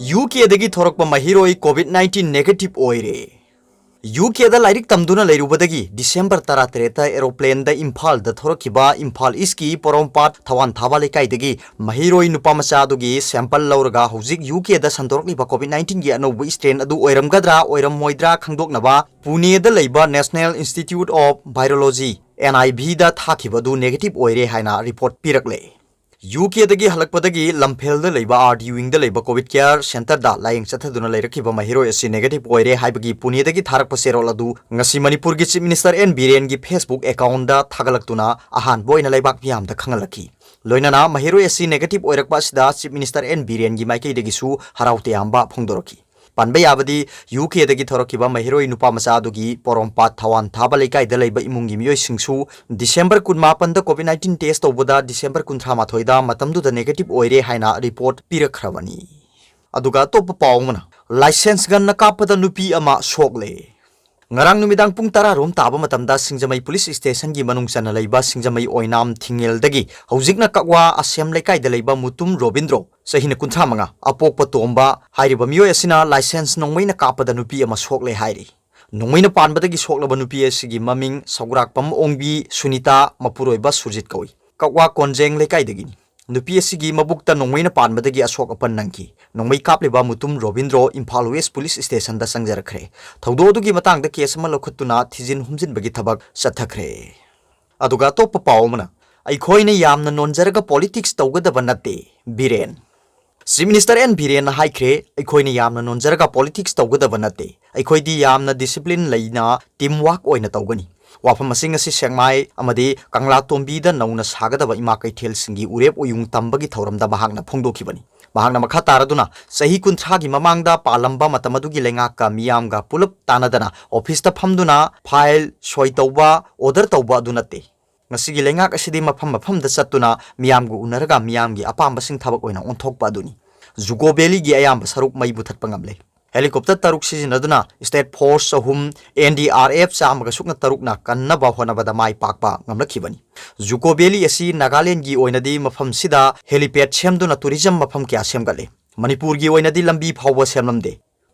UK dagi thorokpa mahiroi COVID-19 negative oire. UK da lairik tamduna leirubadagi December 13 aeroplane da Imphal da thorokiba Imphal iski porompat thawan thaba lekai dagi mahiroi nupamacha dugi sample lauraga hojik UK da sandorokni ba COVID-19 gi anobu strain adu oiramgadra oiramoidra khangdoknaba Pune da leiba National Institute of Virology NIV da thakibadu negative oire haina report pirakle. UK dagi halakpadagi lamphel da leiba RDU wing da leiba COVID care center da laying chathaduna leirakiba mahiro asi negative oire haibagi Pune dagi tharakpa serol adu ngasi Manipur gi Chief Minister N Biren gi Facebook account da thagalaktuna ahan boina leibak piam da khangalaki loinana mahiro asi negative oirakpa sida Chief Minister N Biren gi maikei dagi su haraute amba phongdoroki Panbay abadi UK dagi thorokiba mahiroi nupa macha adugi porompat thawan thaba lekai da leiba imungi miyoi singsu December 18 da COVID-19 test tawbada December 13 da matamdu da negative oire haina report pirakhrabani aduga top pawmana license gan na kapada nupi ama shokle ngarang numidang pung tara rom taba matamda Singjamai police station gi manung chana leiba Singjamai oinam thingel dagi hojikna kakwa asem lekai da leiba mutum Robindro sahina kunthra manga apok patomba hairiba miyo asina license nongmaina kapada nupi ama sokle hairi nongmaina panbadagi soklaba nupi asigi maming Saurak pam ongbi Sunita mapuroiba Surjit kawi kakwa konjeng lekai dagi nupi asigi mabukta nongmaina panbadagi asok apan nangki nongmai kapliba mutum Robindro Imphal West police station da sangjarakre thaudo dugi matang da case ama lokhutuna thijin humjin bagi thabak sathakre aduga top pawmana aikhoina yamna nonjaraga politics tawgadaba natte Biren Chief Minister N Biren haikre aikhoina yamna nonjaraga politics tawgadaba natte aikhoidi yamna discipline leina teamwork oina tawgani wafam asing asi sengmai amadi Kangla Tombi da nauna sagadaba ima kaithel singi urep oyung tambagi thauramda bahagna phongdokibani bahagna makha taraduna sahi kunthra gi mamangda palamba matamadugi lengaka miyamga pulup tanadana office ta phamduna file soi tawba order tawba adunate ngasigi lengak asidi mafam da satuna miyamgu unaraga miyamgi apamba sing thabak oina onthokpa aduni Jugo Valley gi ayamba saruk mai buthat pangamle helicopter taruk sizinaduna state force ahum NDRF samaga sukna taruk na kanna ba honabada mai pakpa ngamlakhibani Jugo Valley asi Nagaland gi oinadi mafam sida helipad semduna tourism mafam kya semgale Manipur gi oinadi lambi phawba semlamde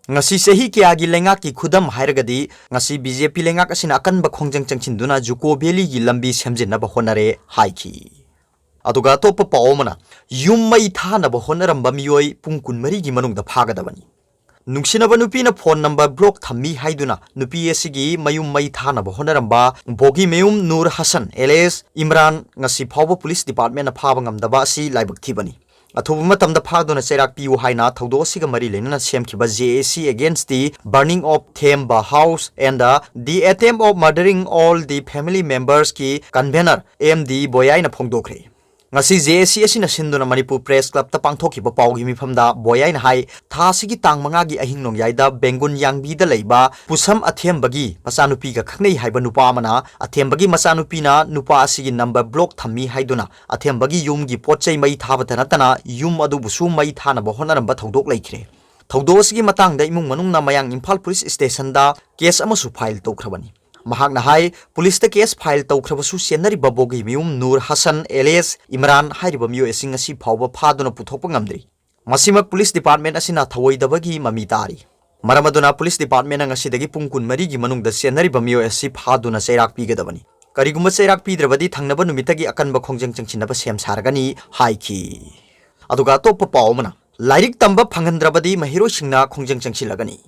ngasi sehi kya gi lengak ki khudam hairagadi ngasi BJP lengak asina akanba khongjang changchinduna Jugo Valley gi lambi semjinna ba honare haiki aduga top pawmana yummai thana ba honaramba miyoi pungkun mari gi manungda phagadabani Nungsinaba nupi na phone number block thammi haiduna nupi asigi mayum mai thana ba honaramba Bogi Meum Nur Hassan alias Imran ngasi phawba police department na phaba ngamdaba asi laibak thibani athubu matamda phaduna cherak piu haina thaudo asiga mari lenana semkhiba JAC against the burning of Themba house and the attempt of murdering all the family members ki convener MD Boyai na phongdokre ngasi JAC asina sinduna Manipur Press Club ta pangthokiba pawgi mifamda Boyai na hai thasigi tang mangagi ahingnong yaida Bengun Yangbi da leiba pusam athembagi masanupi ga khangnei haiba nupa amana athembagi masanupi na nupa asigi number block thammi haiduna athembagi yumgi potchai mai thabata natana yum adu busu mai thana ba honaramba thodok laikre thaudo asigi matang da imung manung na mayang Imphal police station da case amasu file tawkhrabani Mahagna hai police ta case file tawkhrabasu senari babogi mium Nur Hassan alias Imran hairiba miyo esing asi phawba phaduna puthokpa ngamdri masimak police department asina thawoidabagi mami tari maramaduna police department ngasidagi pungkun mari gi manungda senari ba miyo asi phaduna cheirak pigadabani kariguma cheirak pidrabadi thangnaba numitagi akanba khongjang changchinaba sem saragani haiki aduga top pawmana lairik tamba phanghandrabadi mahiro singna khongjang changchilagani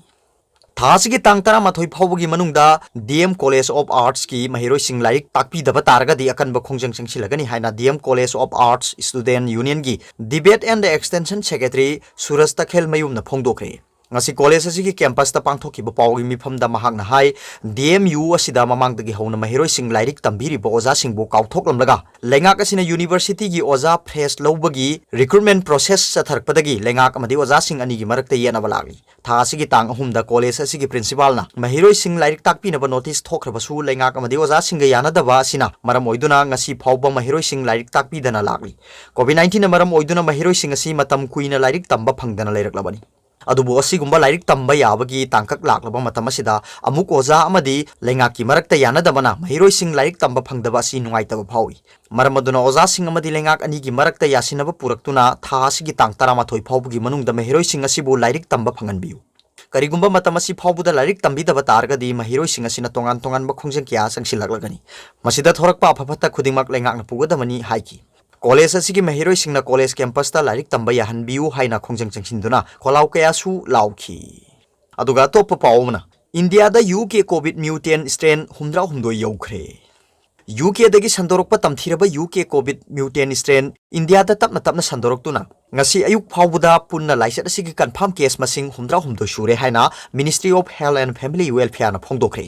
Thasigi tang tara mathoi phawbagi manungda DM College of Arts ki mahiroi sing laik takpi daba targa di akan ba khongjang changchilagani haina DM College of Arts Student Union gi Debate and Extension Secretary Suraj Takhel mayum na phongdokre ngasi college asigi campus ta pangthoki ba pawgi mifamda mahakna hai DMU asida mamangdagi hona mahiroi sing lairik tambiri ba oza sing bo kauthoklamlaga lengak asina university gi oza fresh lobagi recruitment process satharpadagi lengak amadi oza sing ani gi marakta yena balagi tha asigi tang ahumda college asigi principal na mahiroi sing lairik takpi na ba notice thokraba su lengak amadi oza sing ga yana daba asina maram oiduna ngasi phawba mahiroi sing lairik takpi dana lagli COVID-19 na maram oiduna mahiroi sing asi matam kuina lairik tamba phangdana leiraklabani अदुबो असिगुम्बा लाइरिक तंबा याबगी तांकक लाक्लबा मतम असिदा अमुक ओजा अमदी लेंगाकी मरक्ता यानदबना महिरोइसिंग लाइरिक तंबा फंगदबा असि नुंगाइतबा फावी मरम अदुना ओजासिंग अमदी लेंगाक अनिगी मरक्ता यासिनबा पुरक्तुना था असिगी तांग 13 फावबगी मनुंगदा महिरोइसिंग असिबु लाइरिक तंबा फंगनबियु करिगुम्बा मतम असि फावबुदा लाइरिक तंबीदबा तारगदी महिरोइसिंग असिना तोंगान तोंगानबा खोंजें किया संगसिलगलगनी मसिदा थोरकपा अफफता खुदिंगमक लेंगाकना पुगदमनी हाइकी कॉलेज असिगी महिरोइसिंगना कॉलेज कैंपसता लाइरिक तंबा याहनबियु हाइना खोंजें चंगसिंदुना कोलाउ कयासु लाउखी अदुगा तोप पावमना इंडिया दा यूके कोविड म्यूटेंट स्ट्रेन 63 यौखरे यूके दगी संदोरकपा तमथिरबा UK Covid mutant strain India दा तपना तपना संदोरक्तुना ngasi ayuk phawbuda punna laisat asigi confirm case masing 63 sure haina Ministry of Health and Family Welfare na phongdokre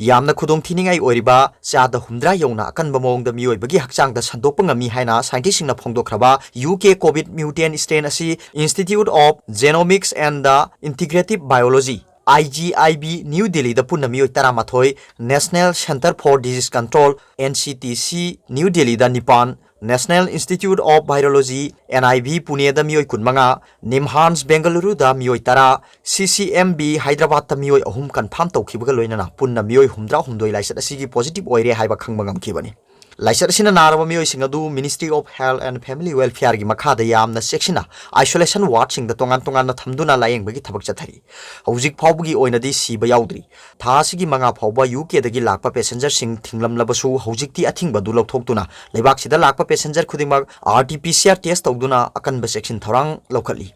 yamna khudong thiningai oiriba chada 100 yona akanba mawngda miyoibagi hakchangda sandokpa ngami haina scientist singna phongdokraba UK COVID mutant strain asi Institute of Genomics and the Integrative Biology IGIB New Delhi da punna miyoi 13 National Center for Disease Control NCTC New Delhi da Nipan National Institute of Virology NIV Pune da miyoi 15 Nimhans Bengaluru da miyoi 10 CCMB Hyderabad da miyoi 3 confirm tawkhibaga loinana punna miyoi 63 laisat asigi positive oire haiba khangba ngamkhibani लाइसर सिना नारबा मियोइसिंग अदु ministry of health and family welfare की मखादा यामना सेक्शना isolation ward Singh the तोंगान तोंगान थमदुना लायेंबगी थबक चथरी हौजिक फावबगी ओइनदी सिबा याउद्री थासिगी मंगा फावबा UK दगी Lakpa passenger सिंग थिंगलमलबसु हौजिकती अथिंगबा दु लौथोक्तुना लेबाक सिदा लाकपा passenger खुदिमक RT-PCR test तौदुना अकनबा सेक्शन थौरांग लौखली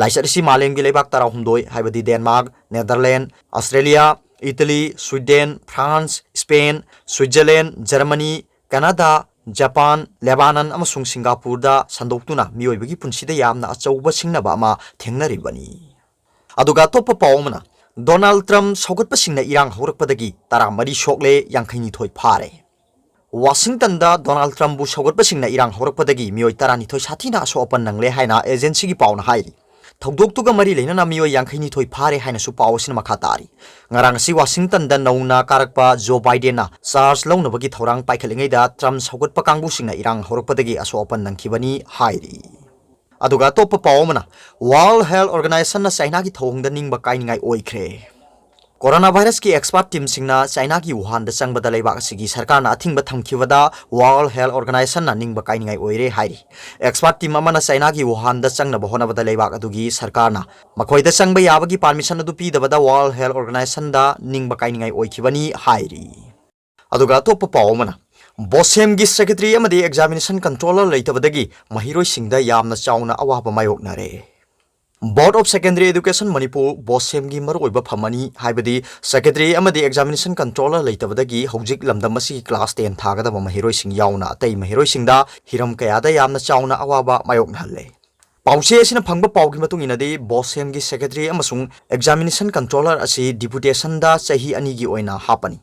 लाइसर सि मालेमगी लेबाक 13 हाइबदी Denmark Netherland Australia Italy Sweden France Spain Switzerland Germany Canada Japan Lebanon अमसुंग सिंगापुर दा संदोक्तुना मियोइबगी पुंसिदा यामना अचौबा सिंगनबा अमा थेंगनरिबनी अदुगा तोप पावमना डोनाल्ड ट्रम्प सौगतपा सिंगना इरांग हौरकपदगी 13 सोकले 52 फारे वाशिंगटन दा डोनाल्ड ट्रम्प बु सौगतपा सिंगना इरांग हौरकपदगी मियोइ 12 साथीना असोपन नंगले हाइना एजेंसी की पावना हाइरी थौदोक्तुगा मरी लेना मियोइ 52 फारे हाइनासु पावसिना मखा तारी ngarang si Washington da nauna karakpa Joe Biden na charge launabagi thorang paikhalingai da Trump saugat pa kangbu singna irang horokpadagi asopan nangkhibani hairi aduga top pawmana World Health Organization na China ki thongda ningba kainingai oikhre Coronavirus की expert team सिंगना China की Wuhan the चंगबदा लेबाक सिगी सरकार ना a thing बथमखिबदा world health organisation ना निंग बकाइनिंगाई ओइरे हाइरी expert team अमना China की Wuhan the चंगना बहोनबदा लेबाक अदुगी सरकार ना मखोइदा चंगबा याबगी परमिशन अदु पीदबदा वर्ल्ड हेल्थ ऑर्गेनाइजेशन दा निंग बकाइनिंगाई ओइखिबनी हाइरी अदुगा तोप पावमना बोसेम की सेक्रेटरी अमदी एग्जामिनेशन कंट्रोलर लेतबदगी महिरोइ सिंगदा यामना चाउना अवाबा मायोकनारे Board of Secondary Education Manipur BOSEM की मरोइबा फमनी हाइबदी सेक्रेटरी अमदी एग्जामिनेशन कंट्रोलर लेतबदगी हौजिक लमदमसी क्लास 10 थागदब महिरोइसिंग याउना तै महिरोइसिंगदा हिरम कयादा यामना चाउना अवाबा मायोकनहल्ले पाउसे असिना फंगबा पाउगी मतुंग इनदी बोसेम की सेक्रेटरी अमसुंग एग्जामिनेशन कंट्रोलर असि डिप्यूटेशन दा सही अनि की ओइना हापनी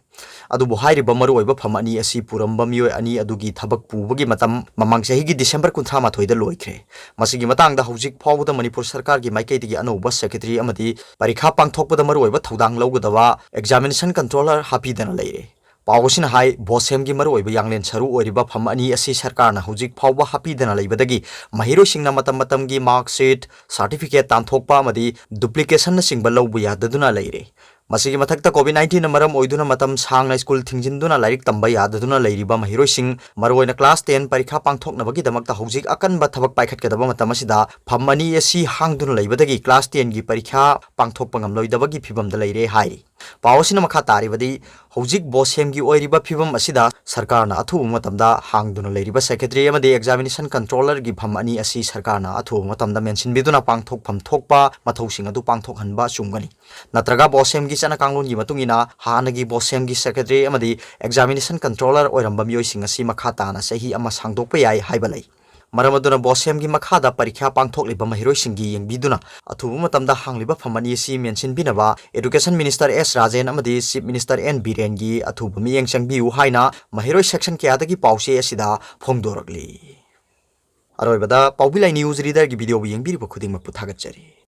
अदुबु हाइरिबा मरोइबा फमनी असि पुरम्बा मियोय अनि अदुगी थबक पुबगी मतम ममंग सही की डिसेंबर 19 दा लोइख्रे मसिगी मतंगदा हौजिक फावदा मणिपुर सरकार की माइकैदगी अनौबा सेक्रेटरी अमदी परीक्षा पांगथोकबदा मरोइबा थौदांग लौगदवा एग्जामिनेशन कंट्रोलर हापीदना लेरे पावसिन हाई बोसेम की मरोइबा यांगलेन सरू ओरिबा फम अनि असि सरकार ना हौजिक फावबा हापीदना लेबदगी महिरोसिंगना मतम मतम की मार्कशीट सर्टिफिकेट तांथोकपा अमदी डुप्लीकेशन सिंगबा लौबु याददुना लेरे मसिगी मथक्ता कोविड-19 मरम ओइदुना मतम सांगना स्कूल थिंजिंदुना लाइरिक तंबा याददुना लेरिबा महिरोसिंग मरोइना क्लास 10 परीक्षा पांगथोकनबगी दमकता हौजिक अकनबा थबक पाइखटकदबा मतम असिदा फमनी असि हांगदुना लेबदगी क्लास 10 की परीक्षा पांगथोकपा ngamloidabagi फिबमदा लेरे हाइरी पावसिना मखा तारिबदी हौजिक बोसेम की ओइरिबा फिबम असिदा सरकारना अथु मतमदा हांगदुना लेरिबा सेक्रेटरी अमदी एग्जामिनेशन कंट्रोलर की फम अनि असि सरकारना अथु मतमदा मेंशन बिदुना पांगथोकफम थोकपा मथौसिंग अदु पांगथोकहनबा चुंगनी नत्रगा बोसेम की चना कांगलोन की मतुंगिना हानगी बोसेम की सेक्रेटरी अमदी एग्जामिनेशन कंट्रोलर ओइरंबा मियोइसिंग असि मखा ताना सही अमा सांगदोकपा याय हाइबलै मरमदुना बोसेम की मखादा परीक्षा पांगथोकलिबा महिरोइसिंगी यंगबिदुना अथुबु मतमदा हांगलिबा फमनी असि मेंशन बिनबा एजुकेशन मिनिस्टर एस राजेन अमदी चीफ मिनिस्टर एन बीरेन की अथुबु मियेंग चंगबिउ हाइना महिरोइ सेक्शन क्यादगी पाउसे असिदा फोंगदोरगली अरोइबदा पाउबिलाई न्यूज रीडर की वीडियो यंगबिरिबा खुदिंग मपु थागतचरी।